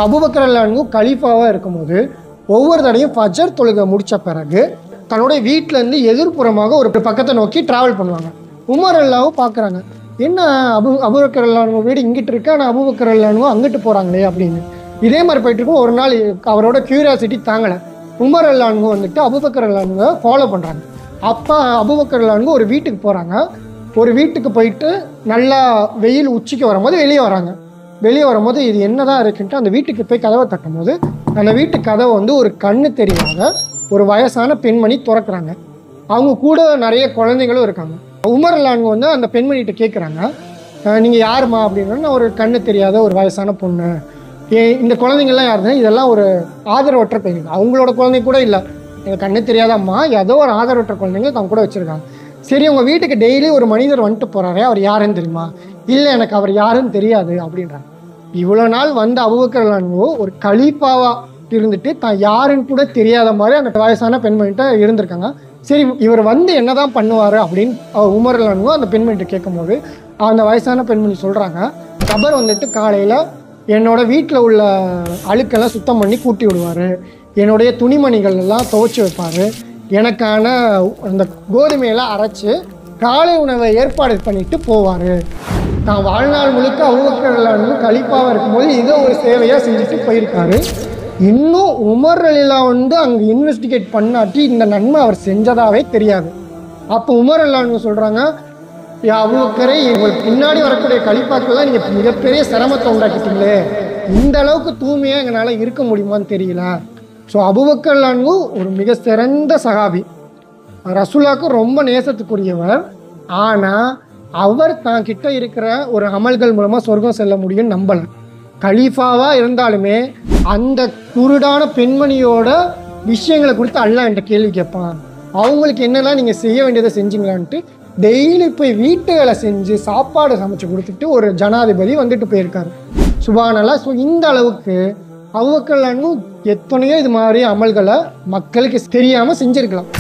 Abu Bakr ரலியல்லாஹு கலீஃபாவாக இருக்கும்போது ஒவ்வொரு தடையும் ஃபஜர் தொழுகை முடித்த பிறகு தன்னுடைய வீட்டிலேருந்து எதிர்ப்புறமாக ஒரு பக்கத்தை நோக்கி ட்ராவல் பண்ணுவாங்க. உமர் ரலியல்லாஹு பார்க்குறாங்க, என்ன அபூபக்கர் ரலியல்லாஹு வீடு இங்கிட்டு இருக்கு, ஆனால் அபூபக்கர் ரலியல்லாஹு அங்கிட்டு போகிறாங்களே அப்படின்னு. இதே மாதிரி போயிட்டு இருக்கும். ஒரு நாள் அவரோட க்யூரியாசிட்டி தாங்கலை. உமர் ரலியல்லாஹு வந்துட்டு அபூபக்கர் ரலியல்லாஹு ஃபாலோ பண்ணுறாங்க. அப்போ அபூபக்கர் ரலியல்லாஹு ஒரு வீட்டுக்கு போகிறாங்க. ஒரு வீட்டுக்கு போயிட்டு நல்லா வெயில் உச்சிக்கு வரும்போது வெளியே வராங்க. வெளியே வரும்போது இது என்னதான் இருக்குன்ட்டு அந்த வீட்டுக்கு போய் கதவை தட்டும் போது அந்த வீட்டு கதவை வந்து ஒரு கண்ணு தெரியாத ஒரு வயசான பெண்மணி திறக்கிறாங்க. அவங்க கூட நிறைய குழந்தைங்களும் இருக்காங்க. உமர் ரலியல்லாஹு வந்து அந்த பெண்மணிகிட்ட கேட்குறாங்க, நீங்கள் யாருமா அப்படின்னா, நான் ஒரு கண்ணு தெரியாத ஒரு வயசான பொண்ணு. இந்த குழந்தைங்கள்லாம் யாருன்னா, இதெல்லாம் ஒரு ஆதரவற்ற பெண்கள். அவங்களோட குழந்தை கூட இல்லை, எனக்கு கண்ணு தெரியாதம்மா, ஏதோ ஒரு ஆதரவற்ற குழந்தைங்க அவங்க கூட வச்சுருக்காங்க. சரி, உங்கள் வீட்டுக்கு டெய்லி ஒரு மனிதர் வந்துட்டு போகிறாரே, அவர் யாருன்னு தெரியுமா? இல்லை, எனக்கு அவர் யாருன்னு தெரியாது அப்படின்றாங்க. இவ்வளோ நாள் வந்து அபூபக்கர் ரலியல்லாஹு ஒரு கலீஃபாவாக இருந்துட்டு தான் யாருன்னு கூட தெரியாத மாதிரி அந்த வயசான பெண்மணிகிட்ட இருந்திருக்காங்க. சரி, இவர் வந்து என்ன தான் பண்ணுவார் அப்படின்னு உமர் ரலியல்லாஹு அந்த பெண்மணிகிட்ட கேட்கும்போது அந்த வயசான பெண்மணி சொல்கிறாங்க, கபர் வந்துட்டு காலையில் என்னோட வீட்டில் உள்ள அழுக்கெல்லாம் சுத்தம் பண்ணி கூட்டி விடுவார், என்னுடைய துணிமணிகள் எல்லாம் துவைச்சி வைப்பார், எனக்கான அந்த கோதுமையெல்லாம் அரைச்சி காலை உணவை ஏற்பாடு பண்ணிட்டு போவார். தான் வாழ்நாள் முழுக்க அபூபக்கர் ரலியல்லாஹு கலீஃபாவாக இருக்கும்போது இதை ஒரு சேவையாக செஞ்சுட்டு போயிருக்காரு. இன்னும் உமர் ரலியல்லாஹு வந்து அங்கே இன்வெஸ்டிகேட் பண்ணாட்டி இந்த நன்மை அவர் செஞ்சதாவே தெரியாது. அப்போ உமர் ரலியல்லாஹு சொல்கிறாங்க, அபூபக்கரே, உங்களுக்கு பின்னாடி வரக்கூடிய கலீஃபாக்கெல்லாம் நீங்கள் மிகப்பெரிய சிரமத்தை உண்டாக்கிட்டீங்களே, இந்த அளவுக்கு தூய்மையாக எங்களால் இருக்க முடியுமான்னு தெரியல. ஸோ அபூபக்கர் ரலியல்லாஹு ஒரு மிக சிறந்த சகாபி, ரசூலுல்லாஹ்க்கு ரொம்ப நேசத்துக்குரியவர். ஆனால் அவர் தான் கிட்ட இருக்கிற ஒரு அமல்கள் மூலமாக சொர்க்கம் செல்ல முடியும்னு நம்பலை. கலீஃபாவாக இருந்தாலுமே அந்த குருடான பெண்மணியோட விஷயங்களை குறித்து அல்லாஹ் என்கிட்ட கேள்வி கேட்பான். அவங்களுக்கு என்னெல்லாம் நீங்கள் செய்ய வேண்டியதை செஞ்சீங்களான்ட்டு டெய்லி போய் வீட்டு வேலை செஞ்சு சாப்பாடு சமைச்சு கொடுத்துட்டு ஒரு ஜனாதிபதி வந்துட்டு போயிருக்காரு. சுப்ஹானல்லாஹ். ஸோ இந்த அளவுக்கு அபூபக்கர் ரலியல்லாஹு எத்தனையோ இது மாதிரி அமல்களை மக்களுக்கு தெரியாமல் செஞ்சுருக்கலாம்.